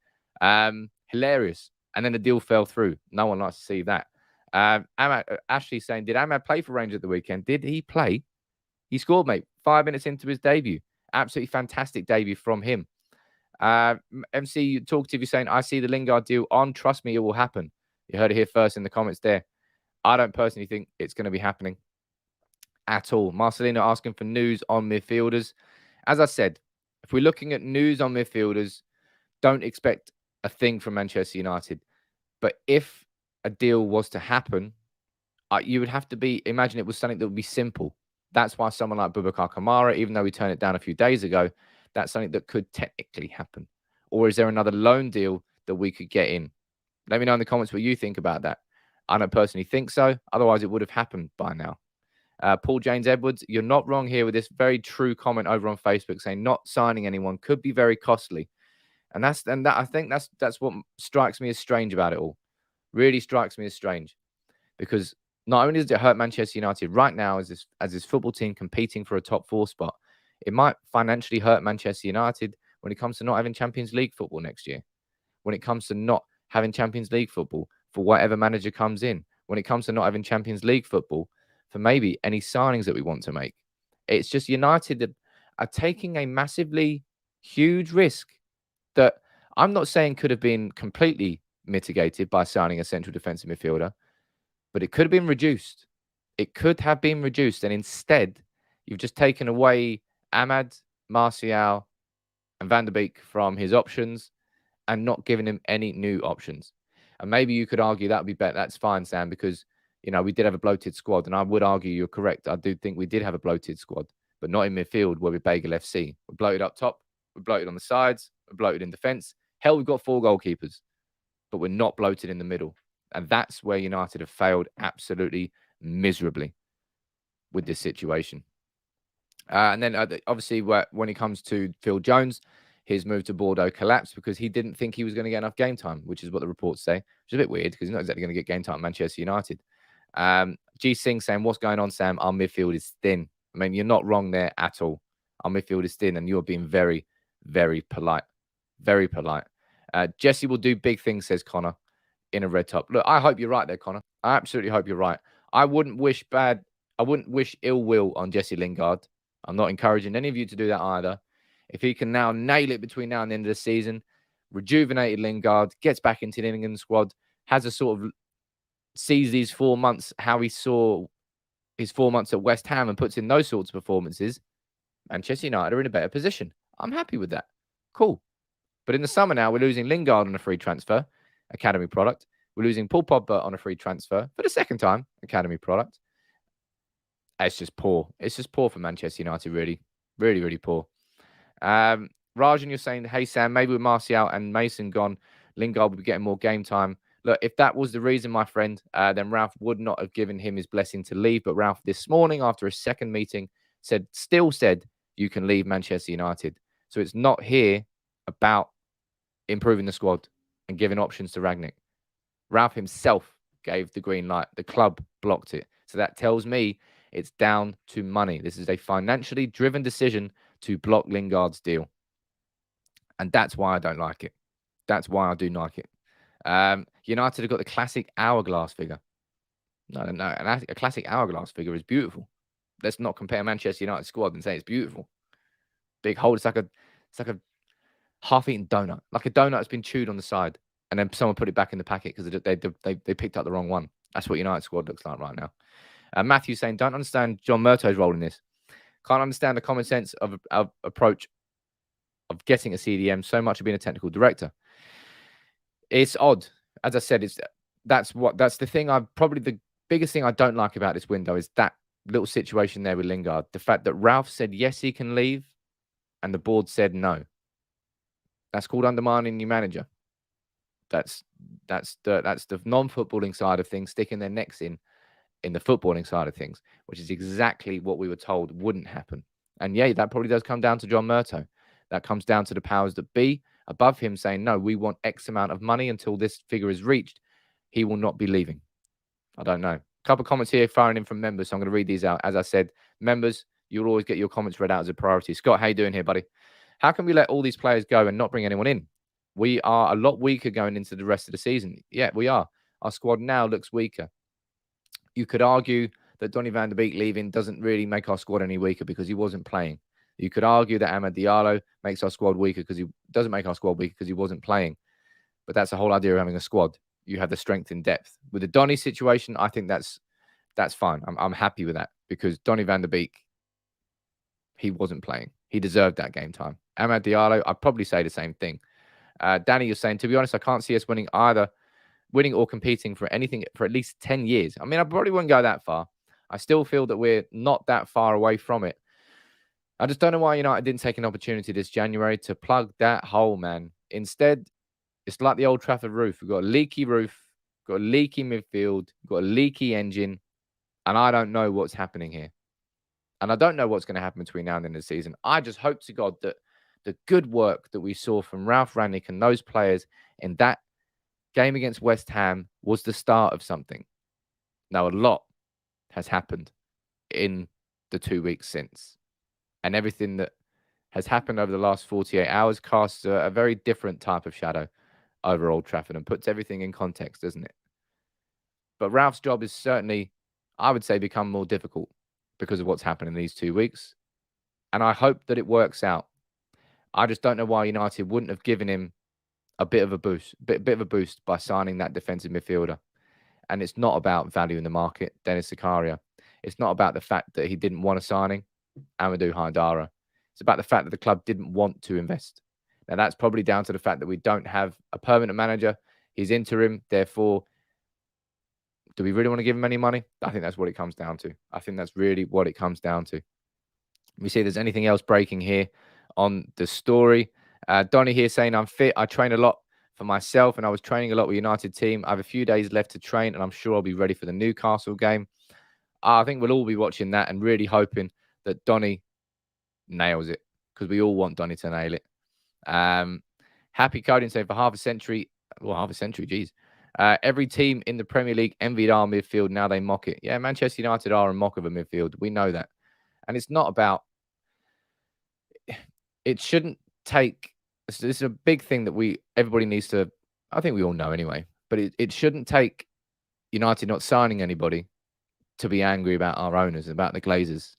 Hilarious. And then the deal fell through. No one likes to see that. Ashley saying, did Ahmad play for Rangers at the weekend? Did he play? He scored, mate. 5 minutes into his debut. Absolutely fantastic debut from him. MC Talkative, you saying, I see the Lingard deal on. Trust me, it will happen. You heard it here first in the comments there. I don't personally think it's going to be happening at all. Marcelino asking for news on midfielders. As I said, if we're looking at news on midfielders, don't expect a thing from Manchester United. But if a deal was to happen, you would have to imagine it was something that would be simple. That's why someone like Boubacar Kamara, even though we turned it down a few days ago, that's something that could technically happen. Or is there another loan deal that we could get in? Let me know in the comments what you think about that. I don't personally think so. Otherwise, it would have happened by now. Paul James Edwards, you're not wrong here with this very true comment over on Facebook saying not signing anyone could be very costly. And I think that's what strikes me as strange about it all. Really strikes me as strange. Because not only does it hurt Manchester United right now as this football team competing for a top 4 spot, it might financially hurt Manchester United when it comes to not having Champions League football next year. When it comes to not having Champions League football for whatever manager comes in. When it comes to not having Champions League football for maybe any signings that we want to make. It's just United that are taking a massively huge risk that I'm not saying could have been completely mitigated by signing a central defensive midfielder, but it could have been reduced. It could have been reduced. And instead, you've just taken away Ahmad, Martial, and Van der Beek from his options and not giving him any new options. And maybe you could argue that would be better. That's fine, Sam, because, you know, we did have a bloated squad. And I would argue you're correct. I do think we did have a bloated squad, but not in midfield where we're Bagel FC. We're bloated up top. We're bloated on the sides. We're bloated in defence. Hell, we've got 4 goalkeepers, but we're not bloated in the middle. And that's where United have failed absolutely miserably with this situation. And then obviously when it comes to Phil Jones, his move to Bordeaux collapsed because he didn't think he was going to get enough game time, which is what the reports say, which is a bit weird because he's not exactly going to get game time at Manchester United. G Singh saying, what's going on, Sam? Our midfield is thin. I mean, you're not wrong there at all. Our midfield is thin and you're being very, very polite. Very polite. Jesse will do big things, says Connor, in a red top. Look, I hope you're right there, Connor. I absolutely hope you're right. I wouldn't wish ill will on Jesse Lingard. I'm not encouraging any of you to do that either. If he can now nail it between now and the end of the season, rejuvenated Lingard, gets back into the England squad, has a sort of sees these 4 months, how he saw his 4 months at West Ham and puts in those sorts of performances, Manchester United are in a better position. I'm happy with that. Cool. But in the summer now, we're losing Lingard on a free transfer, academy product. We're losing Paul Pogba on a free transfer for the second time, academy product. It's just poor. It's just poor for Manchester United, really. Really, really poor. Rajan, you're saying, hey, Sam, maybe with Martial and Mason gone, Lingard will be getting more game time. Look, if that was the reason, my friend, then Ralph would not have given him his blessing to leave. But Ralph, this morning, after a second meeting, still said you can leave Manchester United. So it's not here about improving the squad and giving options to Rangnick. Ralph himself gave the green light. The club blocked it. So that tells me it's down to money. This is a financially driven decision to block Lingard's deal. And that's why I don't like it. That's why I do like it. United have got the classic hourglass figure. No. A classic hourglass figure is beautiful. Let's not compare Manchester United squad and say it's beautiful. Big hole. It's like a half-eaten donut, like a donut that's been chewed on the side, and then someone put it back in the packet because they picked up the wrong one. That's what United squad looks like right now. Matthew saying, don't understand John Murtough's role in this. Can't understand the common sense of approach of getting a CDM so much of being a technical director. It's odd. As I said, that's the thing. Probably the biggest thing I don't like about this window is that little situation there with Lingard. The fact that Ralph said yes, he can leave, and the board said no. That's called undermining your manager. That's the non-footballing side of things, sticking their necks in the footballing side of things, which is exactly what we were told wouldn't happen. And yeah, that probably does come down to John Murtough. That comes down to the powers that be above him saying, no, we want X amount of money until this figure is reached. He will not be leaving. I don't know. A couple of comments here firing in from members, so I'm going to read these out. As I said, members, you'll always get your comments read out as a priority. Scott, how you doing here, buddy? How can we let all these players go and not bring anyone in? We are a lot weaker going into the rest of the season. Yeah, we are. Our squad now looks weaker. You could argue that Donny van de Beek leaving doesn't really make our squad any weaker because he wasn't playing. You could argue that Amad Diallo makes our squad weaker because he doesn't make our squad weaker because he wasn't playing. But that's the whole idea of having a squad. You have the strength in depth. With the Donny situation, I think that's fine. I'm happy with that because Donny van de Beek, he wasn't playing. He deserved that game time. Amad Diallo, I'd probably say the same thing. Danny, you're saying, to be honest, I can't see us winning or competing for anything for at least 10 years. I mean, I probably wouldn't go that far. I still feel that we're not that far away from it. I just don't know why United didn't take an opportunity this January to plug that hole, man. Instead, it's like the Old Trafford roof. We've got a leaky roof, got a leaky midfield, got a leaky engine, and I don't know what's happening here. And I don't know what's going to happen between now and the end of the season. I just hope to God that the good work that we saw from Ralph Rangnick and those players in that game against West Ham was the start of something. Now, a lot has happened in the 2 weeks since. And everything that has happened over the last 48 hours casts a very different type of shadow over Old Trafford and puts everything in context, doesn't it? But Ralph's job is certainly, I would say, become more difficult because of what's happened in these 2 weeks. And I hope that it works out. I just don't know why United wouldn't have given him a bit of a boost, bit of a boost by signing that defensive midfielder. And it's not about value in the market, Dennis Zakaria. It's not about the fact that he didn't want a signing, Amadou Haidara. It's about the fact that the club didn't want to invest. Now, that's probably down to the fact that we don't have a permanent manager. He's interim. Therefore, do we really want to give him any money? I think that's what it comes down to. I think that's really what it comes down to. Let me see if there's anything else breaking here on the story. Donny here saying, I'm fit. I train a lot for myself, and I was training a lot with United team. I have a few days left to train, and I'm sure I'll be ready for the Newcastle game. I think we'll all be watching that and really hoping that Donny nails it because we all want Donny to nail it. Happy Coding saying, for half a century, geez. Every team in the Premier League envied our midfield. Now they mock it. Yeah, Manchester United are a mock of a midfield. We know that. And it's not about... It shouldn't take... This is a big thing that everybody needs to... I think we all know anyway. But it shouldn't take United not signing anybody to be angry about our owners, about the Glazers.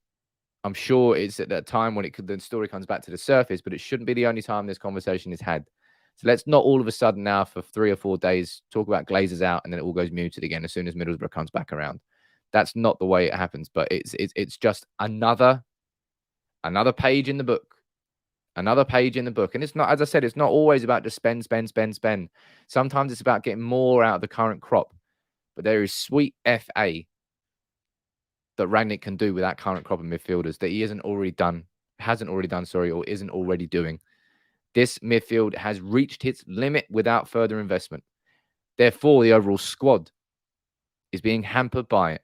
I'm sure it's at that time when the story comes back to the surface, but it shouldn't be the only time this conversation is had. So let's not all of a sudden now for 3 or 4 days talk about Glazers out and then it all goes muted again as soon as Middlesbrough comes back around. That's not the way it happens, but it's just another page in the book. Another page in the book. And it's not, as I said, it's not always about just spend. Sometimes it's about getting more out of the current crop. But there is sweet FA that Rangnick can do with that current crop of midfielders that he hasn't already done, or isn't already doing. This midfield has reached its limit without further investment. Therefore, the overall squad is being hampered by it.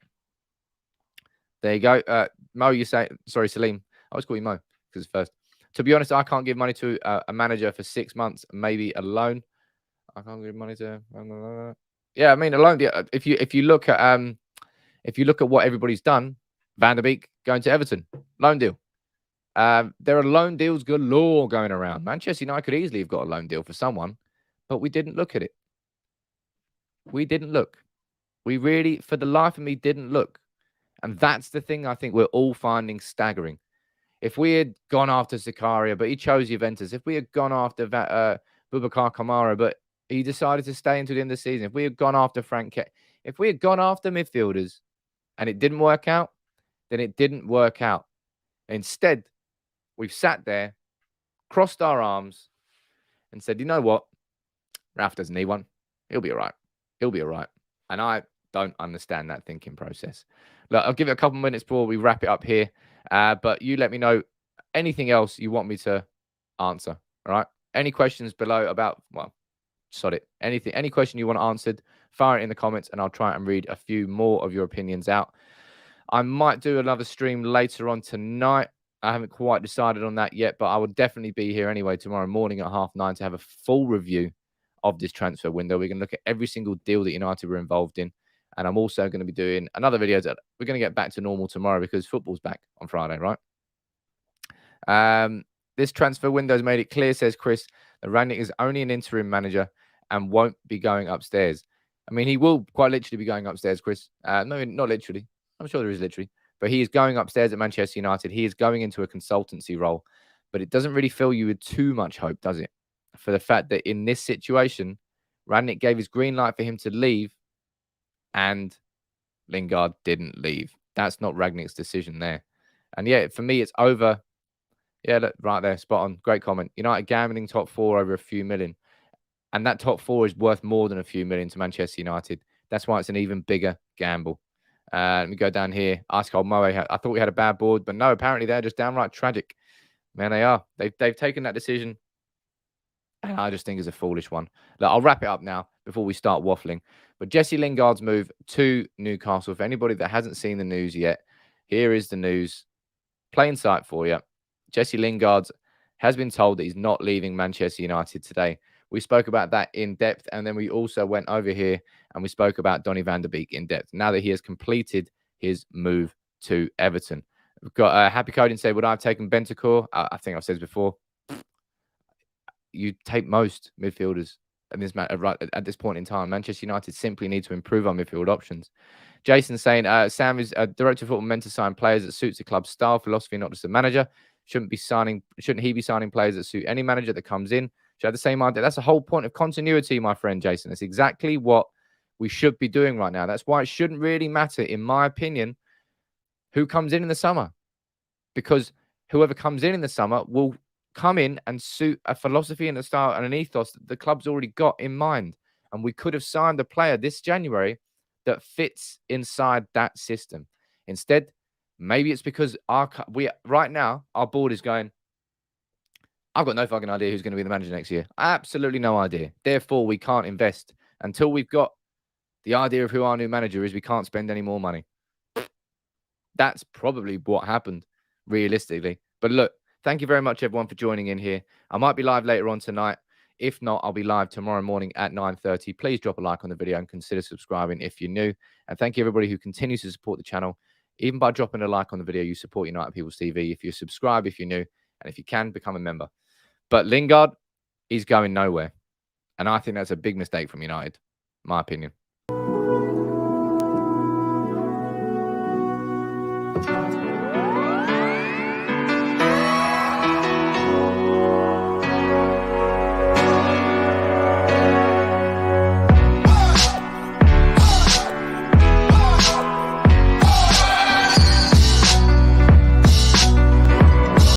There you go. Mo, you say, sorry, Salim. I always call you Mo because it's first. To be honest, I can't give money to a manager for 6 months, maybe a loan. I can't give money to. Yeah, I mean, a loan. If you look at what everybody's done, Van der Beek going to Everton, loan deal. There are loan deals galore going around. Manchester United could easily have got a loan deal for someone, but we didn't look at it. We didn't look. We really, for the life of me, didn't look. And that's the thing I think we're all finding staggering. If we had gone after Zakaria, but he chose Juventus. If we had gone after Boubacar Kamara, but he decided to stay until the end of the season. If we had gone after Frank, if we had gone after midfielders and it didn't work out, then it didn't work out. Instead, we've sat there, crossed our arms, and said, you know what? Ralph doesn't need one. He'll be all right. He'll be all right. And I don't understand that thinking process. Look, I'll give it a couple of minutes before we wrap it up here. But you let me know anything else you want me to answer. All right. Any questions below about, well, sod it. Any question you want answered, fire it in the comments and I'll try and read a few more of your opinions out. I might do another stream later on tonight. I haven't quite decided on that yet, but I will definitely be here anyway tomorrow morning at 9:30 to have a full review of this transfer window. We're going to look at every single deal that United were involved in. And I'm also going to be doing another video that we're going to get back to normal tomorrow because football's back on Friday, right? This transfer window has made it clear, says Chris, that Rangnick is only an interim manager and won't be going upstairs. I mean, he will quite literally be going upstairs, Chris. No, not literally. I'm sure there is literally. But he is going upstairs at Manchester United. He is going into a consultancy role. But it doesn't really fill you with too much hope, does it? For the fact that in this situation, Rangnick gave his green light for him to leave and Lingard didn't leave. That's not Rangnick's decision there. And yeah, for me, it's over. Yeah, look, right there, spot on. Great comment. United gambling top 4 over a few million. And that top 4 is worth more than a few million to Manchester United. That's why it's an even bigger gamble. Let me go down here. Ask old Moe. I thought we had a bad board, but no, apparently they're just downright tragic. Man, they are. They've taken that decision. And I just think it's a foolish one. Look, I'll wrap it up now before we start waffling. But Jesse Lingard's move to Newcastle. For anybody that hasn't seen the news yet, here is the news. Plain sight for you. Jesse Lingard has been told that he's not leaving Manchester United today. We spoke about that in depth. And then we also went over here and we spoke about Donny van der Beek in depth. Now that he has completed his move to Everton. We've got Happy Coding said, would I have taken Bentancur? I think I've said this before. You take most midfielders at this point in time. Manchester United simply need to improve our midfield options. Jason saying, Sam is a director of football meant to sign players that suits the club's style, philosophy, not just the manager. Shouldn't he be signing players that suit any manager that comes in? Should have the same idea. That's the whole point of continuity, my friend Jason. That's exactly what we should be doing right now. That's why it shouldn't really matter, in my opinion, who comes in the summer. Because whoever comes in the summer will come in and suit a philosophy and a style and an ethos that the club's already got in mind. And we could have signed a player this January that fits inside that system. Instead, maybe it's because right now, our board is going, I've got no fucking idea who's going to be the manager next year. Absolutely no idea. Therefore, we can't invest. Until we've got the idea of who our new manager is, we can't spend any more money. That's probably what happened, realistically. But look, thank you very much, everyone, for joining in here. I might be live later on tonight. If not, I'll be live tomorrow morning at 9:30. Please drop a like on the video and consider subscribing if you're new. And thank you, everybody who continues to support the channel. Even by dropping a like on the video, you support United People's TV. If you subscribe, if you're new, and if you can, become a member. But Lingard, he's going nowhere. And I think that's a big mistake from United, my opinion.